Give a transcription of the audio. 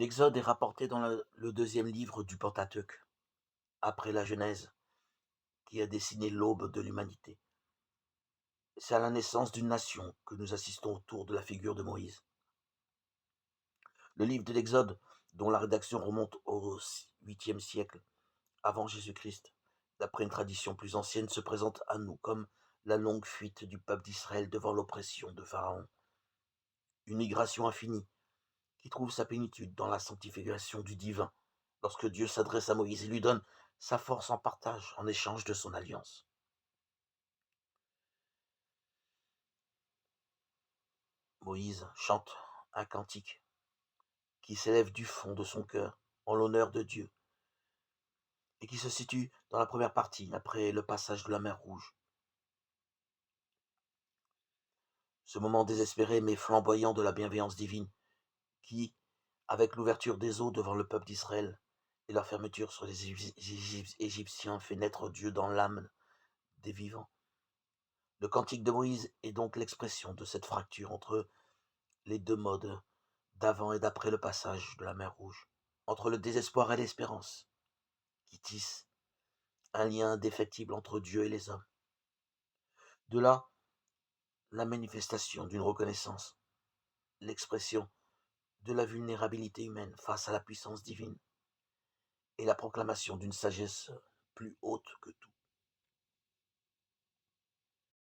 L'Exode est rapporté dans le deuxième livre du Pentateuque, après la Genèse, qui a dessiné l'aube de l'humanité. C'est à la naissance d'une nation que nous assistons autour de la figure de Moïse. Le livre de l'Exode, dont la rédaction remonte au 8e siècle avant Jésus-Christ, d'après une tradition plus ancienne, se présente à nous comme la longue fuite du peuple d'Israël devant l'oppression de Pharaon. Une migration infinie qui trouve sa plénitude dans la sanctification du divin, lorsque Dieu s'adresse à Moïse et lui donne sa force en partage en échange de son alliance. Moïse chante un cantique qui s'élève du fond de son cœur en l'honneur de Dieu et qui se situe dans la première partie après le passage de la mer Rouge. Ce moment désespéré mais flamboyant de la bienveillance divine qui, avec l'ouverture des eaux devant le peuple d'Israël et leur fermeture sur les Égyptiens, fait naître Dieu dans l'âme des vivants. Le cantique de Moïse est donc l'expression de cette fracture entre les deux modes d'avant et d'après le passage de la mer Rouge, entre le désespoir et l'espérance, qui tissent un lien indéfectible entre Dieu et les hommes. De là, la manifestation d'une reconnaissance, l'expression de la vulnérabilité humaine face à la puissance divine et la proclamation d'une sagesse plus haute que tout.